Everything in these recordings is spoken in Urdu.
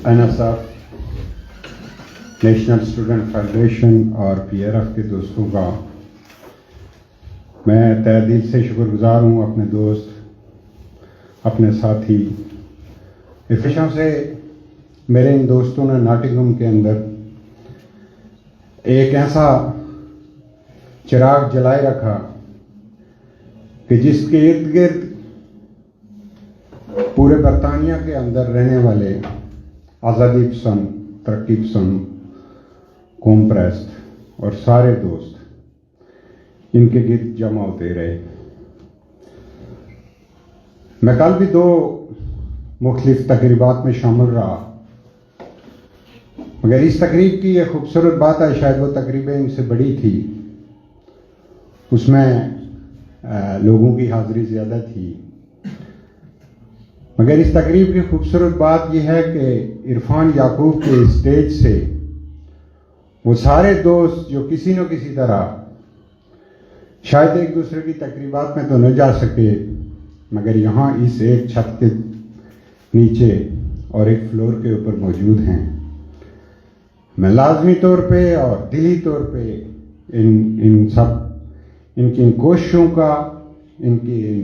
NSF, نیشنل اسٹوڈنٹ فیڈریشن اور PRF کے دوستوں کا میں تہہ دل سے شکر گزار ہوں. اپنے دوست، اپنے ساتھی ارفشوں سے میرے ان دوستوں نے ناٹنگھم کے اندر ایک ایسا چراغ جلائے رکھا کہ جس کے ارد گرد پورے برطانیہ کے اندر رہنے والے آزادی پسند، ترقی پسند، قوم پرست اور سارے دوست ان کے گرد جمع ہوتے رہے. میں کل بھی 2 مختلف تقریبات میں شامل رہا، مگر اس تقریب کی یہ خوبصورت بات ہے، شاید وہ تقریبیں ان سے بڑی تھی، اس میں لوگوں کی حاضری زیادہ تھی. مگر اس تقریب کی خوبصورت بات یہ ہے کہ عرفان یعقوب کے اسٹیج سے وہ سارے دوست جو کسی نہ کسی طرح شاید ایک دوسرے کی تقریبات میں تو نہ جا سکے، مگر یہاں اس ایک چھت کے نیچے اور ایک فلور کے اوپر موجود ہیں. میں لازمی طور پہ اور دلی طور پہ ان کی کوششوں کا، ان کی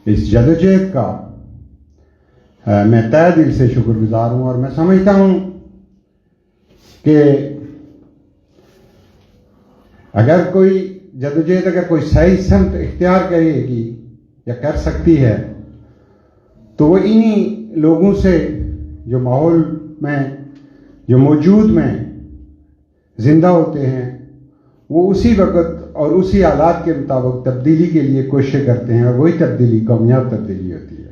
اس جدوجہد کا میں تہہ دل سے شکر گزار ہوں. اور میں سمجھتا ہوں کہ اگر کوئی جدوجہد، اگر کوئی صحیح سمت اختیار کرے گی یا کر سکتی ہے تو وہ انہی لوگوں سے جو ماحول میں، جو موجود میں زندہ ہوتے ہیں، وہ اسی وقت اور اسی حالات کے مطابق تبدیلی کے لیے کوششیں کرتے ہیں، اور وہی تبدیلی کامیاب تبدیلی ہوتی ہے.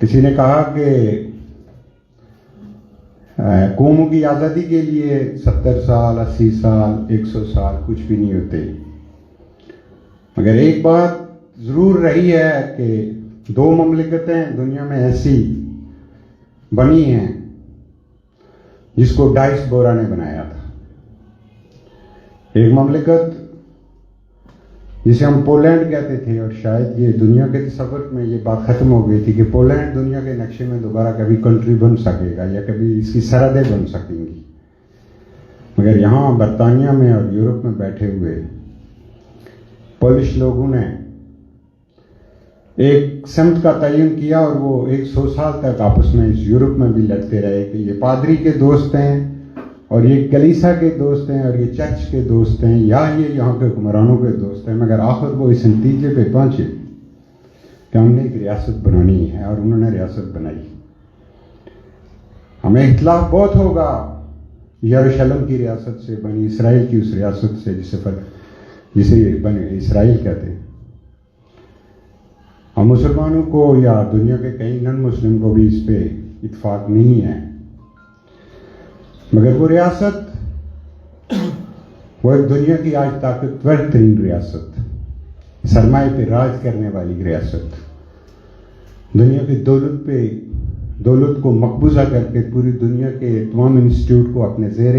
کسی نے کہا کہ قوموں کی آزادی کے لیے 70 سال، 80 سال، 100 سال کچھ بھی نہیں ہوتے، مگر ایک بات ضرور رہی ہے کہ 2 مملکتیں دنیا میں ایسی بنی ہیں جس کو ڈائس بورا نے بنایا تھا. ایک مملکت جسے ہم پولینڈ کہتے تھے، اور شاید یہ دنیا کے تصور میں یہ بات ختم ہو گئی تھی کہ پولینڈ دنیا کے نقشے میں دوبارہ کبھی کنٹری بن سکے گا یا کبھی اس کی سرحدیں بن سکیں گی. مگر یہاں برطانیہ میں اور یورپ میں بیٹھے ہوئے پولش لوگوں نے ایک سمت کا تعین کیا، اور وہ 100 سال تک آپس میں اس یورپ میں بھی لڑتے رہے کہ یہ پادری کے دوست ہیں، اور یہ کلیسا کے دوست ہیں، اور یہ چرچ کے دوست ہیں، یا یہ یہاں کے حکمرانوں کے دوست ہیں. مگر آخر وہ اس نتیجے پہ پہنچے کہ ہم نے ایک ریاست بنانی ہے، اور انہوں نے ریاست بنائی. ہمیں اختلاف بہت ہوگا یروشلم کی ریاست سے، بنی اسرائیل کی اس ریاست سے جسے بنی اسرائیل کہتے ہیں. ہم مسلمانوں کو یا دنیا کے کئی نن مسلم کو بھی اس پہ اتفاق نہیں ہے، مگر وہ ریاست، وہ ایک دنیا کی آج طاقتور ترین ریاست، سرمایہ پہ راج کرنے والی ریاست، دنیا کی دولت کو مقبوضہ کر کے پوری دنیا کے تمام انسٹیٹیوٹ کو اپنے زیر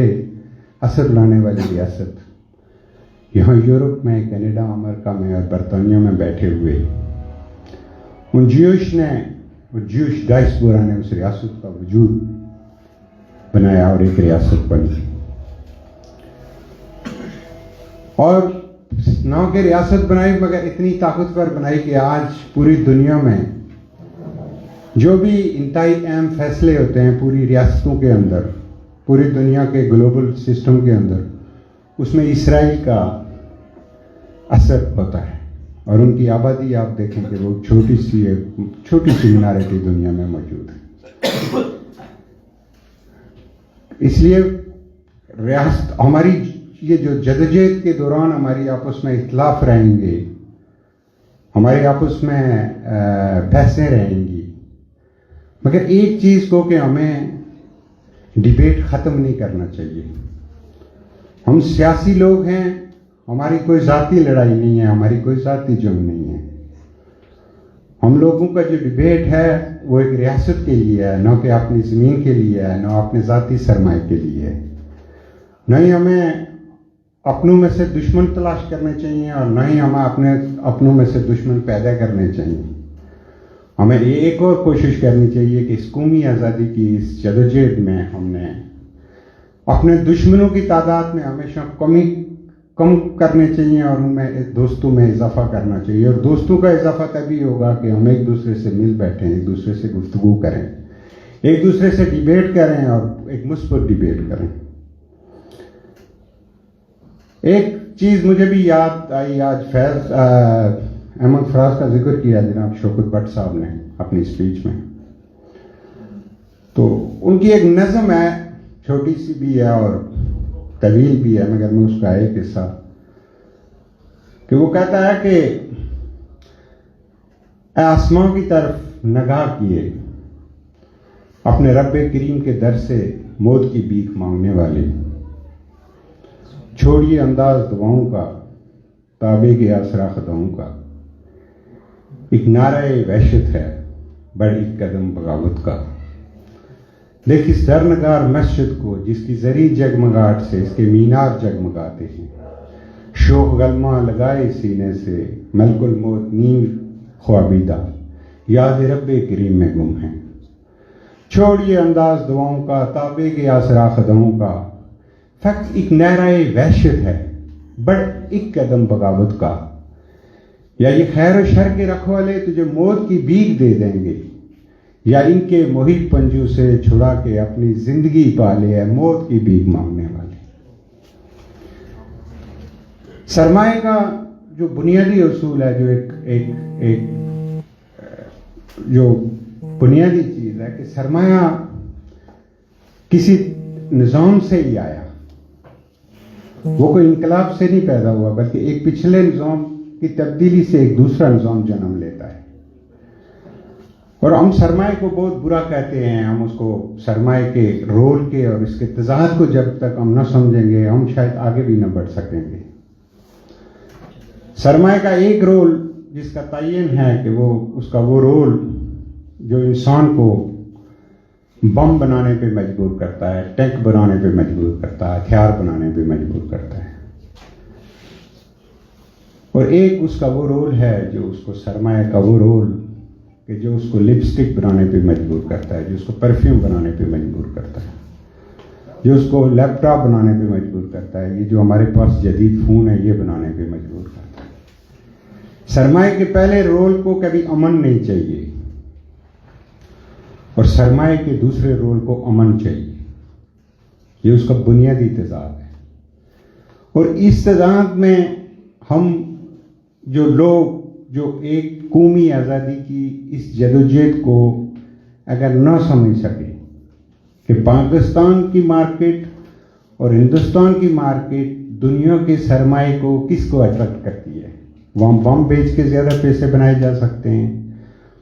اثر لانے والی ریاست. یہاں یورپ میں، کینیڈا، امریکہ میں اور برطانیہ میں بیٹھے ہوئے ان جیوش ڈائسپورا نے اس ریاست کا وجود بنایا اور ایک ریاست بنی. اور نہ کہ ریاست بنائی، مگر اتنی طاقتور بنائی کہ آج پوری دنیا میں جو بھی انتہائی اہم فیصلے ہوتے ہیں پوری ریاستوں کے اندر، پوری دنیا کے گلوبل سسٹم کے اندر، اس میں اسرائیل کا اثر ہوتا ہے. اور ان کی آبادی آپ دیکھیں کہ وہ چھوٹی سی مینارے کی دنیا میں موجود ہے. اس لیے ریاست ہماری، یہ جو جدوجہد کے دوران ہماری آپس میں اختلاف رہیں گے، ہماری آپس میں بحثیں رہیں گی، مگر ایک چیز کو کہ ہمیں ڈیبیٹ ختم نہیں کرنا چاہیے. ہم سیاسی لوگ ہیں، ہماری کوئی ذاتی لڑائی نہیں ہے، ہماری کوئی ذاتی جنگ نہیں ہے. ہم لوگوں کا جو ڈیبیٹ ہے وہ ایک ریاست کے لیے ہے، نہ کہ اپنی زمین کے لیے ہے، نہ اپنے ذاتی سرمایہ کے لیے ہے. نہ ہی ہمیں اپنوں میں سے دشمن تلاش کرنے چاہیے، اور نہ ہی ہمیں اپنے اپنوں میں سے دشمن پیدا کرنے چاہیے. ہمیں ایک اور کوشش کرنی چاہیے کہ اس قومی آزادی کی اس جدوجہد میں ہم نے اپنے دشمنوں کی تعداد میں ہمیشہ کم کرنے چاہیے اور ان میں دوستوں میں اضافہ کرنا چاہیے. اور دوستوں کا اضافہ تبھی ہوگا کہ ہم ایک دوسرے سے مل بیٹھیں, ایک دوسرے سے گفتگو کریں, ایک دوسرے سے ڈیبیٹ کریں اور ایک مثبت ڈیبیٹ کریں. ایک چیز مجھے بھی یاد آئی, آج احمد فراز کا ذکر کیا جناب شوکت بٹ صاحب نے اپنی اسپیچ میں, تو ان کی ایک نظم ہے, چھوٹی سی بھی ہے اور طویل بھی ہے, مگر میں اس کا ایک حصہ کہ وہ کہتا ہے کہ اے آسمان کی طرف نگاہ کیے اپنے رب کریم کے در سے موت کی بھیک مانگنے والے, چھوڑیے انداز دعاؤں کا تابع کے آسرا خطاؤں کا, ایک نعرہ وحشت ہے بڑھ ایک قدم بغاوت کا. دیکھ اس درنگار مسجد کو جس کی زرعی جگمگاہٹ سے اس کے مینار جگمگاتے ہیں, شوق غلمہ لگائے سینے سے ملک الموت نیم خوابیدہ یاد رب کریم میں گم ہیں. چھوڑیے انداز دعاؤں کا تابع کے آسرا خطاؤں کا, فقط ایک نعرہ وحشت ہے بڑھ ایک قدم بغاوت کا. یا یہ خیر و شر کے رکھوالے تجھے موت کی بھیک دے دیں گے, یا ان کے محیط پنجوں سے چھڑا کے اپنی زندگی پالے ہے موت کی بھیک مانگنے والے. سرمایہ کا جو بنیادی اصول ہے, جو ایک جو بنیادی چیز ہے کہ سرمایہ کسی نظام سے ہی آیا, وہ کوئی انقلاب سے نہیں پیدا ہوا بلکہ ایک پچھلے نظام کی تبدیلی سے ایک دوسرا نظام جنم لیتا ہے. اور ہم سرمایہ کو بہت برا کہتے ہیں, ہم اس کو سرمایہ کے رول کے اور اس کے تضاد کو جب تک ہم نہ سمجھیں گے ہم شاید آگے بھی نہ بڑھ سکیں گے. سرمایہ کا ایک رول جس کا تعین ہے کہ اس کا وہ رول جو انسان کو بم بنانے پہ مجبور کرتا ہے, ٹینک بنانے پہ مجبور کرتا ہے, ہتھیار بنانے پہ مجبور کرتا ہے, اور ایک اس کا وہ رول ہے جو اس کو سرمایہ کا وہ رول کہ جو اس کو لپسٹک بنانے پہ مجبور کرتا ہے, جو اس کو پرفیوم بنانے پہ مجبور کرتا ہے, جو اس کو لیپ ٹاپ بنانے پہ مجبور کرتا ہے, یہ جو ہمارے پاس جدید فون ہے یہ بنانے پہ مجبور کرتا ہے. سرمایہ کے پہلے رول کو کبھی امن نہیں چاہیے اور سرمایہ کے دوسرے رول کو امن چاہیے, یہ اس کا بنیادی تضاد ہے. اور اس تضاد میں ہم جو لوگ جو ایک قومی آزادی کی اس جدوجہد کو اگر نہ سمجھ سکے کہ پاکستان کی مارکیٹ اور ہندوستان کی مارکیٹ دنیا کے سرمایہ کو کس کو اٹریکٹ کرتی ہے, وہاں بم بیچ کے زیادہ پیسے بنائے جا سکتے ہیں,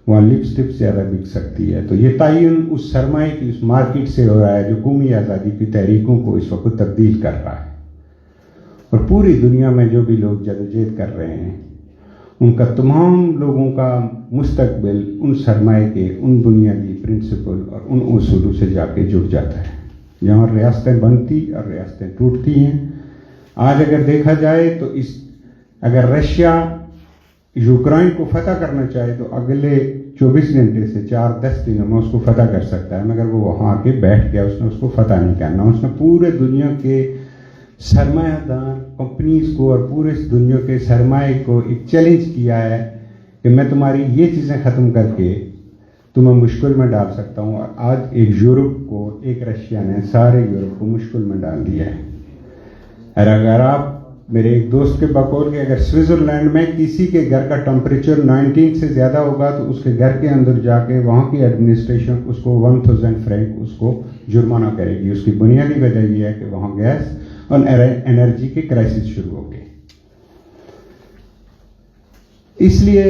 وہاں لپسٹک زیادہ بک سکتی ہے, تو یہ تعین اس سرمایہ کی اس مارکیٹ سے ہو رہا ہے جو قومی آزادی کی تحریکوں کو اس وقت تبدیل کر رہا ہے. اور پوری دنیا میں جو بھی لوگ جدوجہد کر رہے ہیں ان کا تمام لوگوں کا مستقبل ان سرمایہ کے ان بنیادی پرنسپل اور ان اصولوں سے جا کے جڑ جاتا ہے جہاں ریاستیں بنتی اور ریاستیں ٹوٹتی ہیں. آج اگر دیکھا جائے تو اگر رشیا یوکرائن کو فتح کرنا چاہے تو اگلے 24 گھنٹے سے 4-10 دنوں میں اس کو فتح کر سکتا ہے, مگر وہ وہاں آ کے بیٹھ گیا, اس نے اس کو فتح نہیں کرنا. اس نے پورے دنیا کے سرمایہ دار کمپنیز کو اور پورے دنیا کے سرمایہ کو ایک چیلنج کیا ہے کہ میں تمہاری یہ چیزیں ختم کر کے تمہیں مشکل میں ڈال سکتا ہوں. اور آج ایک یورپ کو, ایک رشیا نے سارے یورپ کو مشکل میں ڈال دیا ہے. اور اگر آپ میرے ایک دوست کے بقول کہ اگر سوئٹزرلینڈ میں کسی کے گھر کا ٹمپریچر 19 سے زیادہ ہوگا تو اس کے گھر کے اندر جا کے وہاں کی ایڈمنسٹریشن اس کو 1000 فرینک اس کو جرمانہ کرے گی. اس کی بنیادی وجہ یہ ہے کہ وہاں گیس اور انرجی کے کرائسس شروع ہو گئے. اس لیے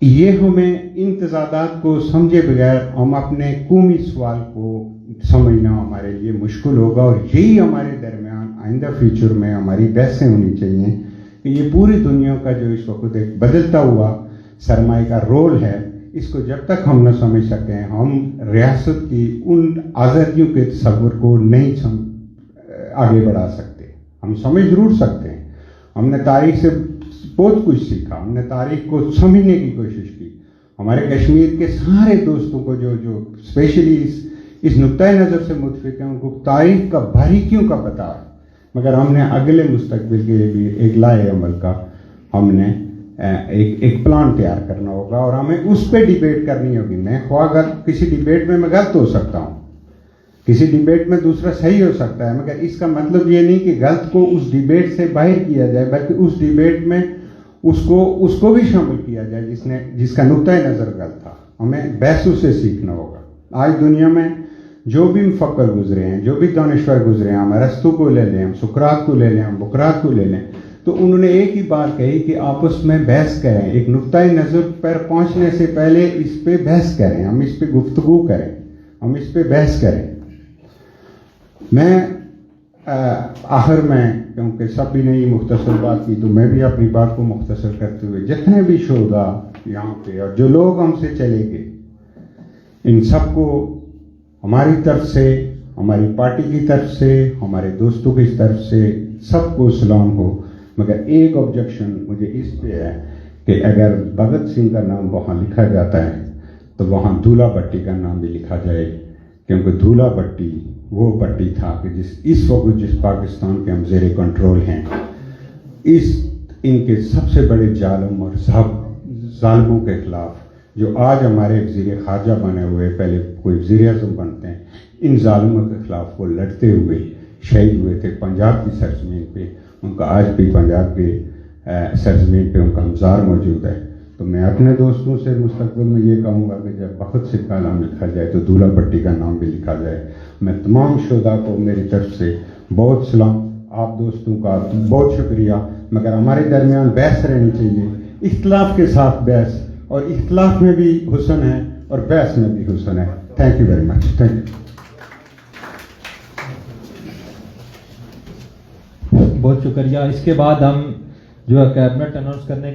یہ ہمیں ان تضادات کو سمجھے بغیر ہم اپنے قومی سوال کو سمجھنا ہمارے لیے مشکل ہوگا, اور یہی ہمارے درمیان آئندہ فیوچر میں ہماری بحثیں ہونی چاہیے کہ یہ پوری دنیا کا جو اس وقت ایک بدلتا ہوا سرمایہ کا رول ہے, اس کو جب تک ہم نہ سمجھ سکیں ہم ریاست کی ان آزادیوں کے تصور کو نہیں آگے بڑھا سکتے. ہم سمجھ ضرور سکتے ہیں, ہم نے تاریخ سے بہت کچھ سیکھا, ہم نے تاریخ کو سمجھنے کی کوشش کی, ہمارے کشمیر کے سارے دوستوں کو جو اسپیشلی اس نقطۂ نظر سے متفق ہیں، ان کو تاریخ کا باریکیوں کا پتہ ہے، مگر ہم نے اگلے مستقبل کے لیے بھی ایک لائحہ عمل کا ہم نے ایک پلان تیار کرنا ہوگا، اور ہمیں اس پہ ڈیبیٹ کرنی ہوگی. میں خواہ کسی ڈیبیٹ میں غلط ہو سکتا ہوں، کسی ڈیبیٹ میں دوسرا صحیح ہو سکتا ہے، مگر اس کا مطلب یہ نہیں کہ غلط کو اس ڈیبیٹ سے باہر کیا جائے، بلکہ اس ڈیبیٹ میں اس کو بھی شامل کیا جائے جس کا نقطۂ نظر غلط تھا. ہمیں بحثوں سے سیکھنا ہوگا. آج دنیا میں جو بھی مفکر گزرے ہیں، جو بھی دانشور گزرے ہیں، ہم ارسطو کو لے لیں، ہم سقراط کو لے لیں، ہم بقراط کو لے لیں، تو انہوں نے ایک ہی بات کہی کہ آپس میں بحث کریں، ایک نقطۂ نظر پر پہنچنے سے پہلے اس پہ بحث کریں، ہم اس پہ گفتگو کریں، ہم اس پہ بحث کریں. میں آخر میں، کیونکہ سب بھی نے یہ مختصر بات کی، تو میں بھی اپنی بات کو مختصر کرتے ہوئے جتنے بھی شہداء یہاں پہ اور جو لوگ ہم سے چلے گئے، ان سب کو ہماری طرف سے، ہماری پارٹی کی طرف سے، ہمارے دوستوں کی طرف سے سب کو سلام ہو. مگر ایک آبجیکشن مجھے اس پہ ہے کہ اگر بھگت سنگھ کا نام وہاں لکھا جاتا ہے تو وہاں دھولا بٹی کا نام بھی لکھا جائے، کیونکہ دھولا بٹی وہ بٹی تھا کہ اس وقت جس پاکستان کے ہم زیر کنٹرول ہیں، ان کے سب سے بڑے ظالم اور ظالموں کے خلاف، جو آج ہمارے وزیر خارجہ بنے ہوئے، پہلے کوئی وزیر اعظم بنتے ہیں، ان ظالموں کے خلاف وہ لڑتے ہوئے شہید ہوئے تھے پنجاب کی سرزمین پہ. ان کا آج بھی پنجاب کے سرزمین پہ ان کا مزار موجود ہے. تو میں اپنے دوستوں سے مستقبل میں یہ کہوں گا کہ جب بخت سنگھ کا نام لکھا جائے تو دھولا بٹی کا نام بھی لکھا جائے. میں تمام شہداء کو میری طرف سے بہت سلام. آپ دوستوں کا بہت شکریہ. مگر ہمارے درمیان بحث رہنی چاہیے، اختلاف کے ساتھ بحث، اور اختلاف میں بھی حسن ہے اور بحث میں بھی حسن ہے. Thank you very much. Thank you. بہت شکریہ. اس کے بعد ہم جو ہے کیبنٹ اناؤنس کرنے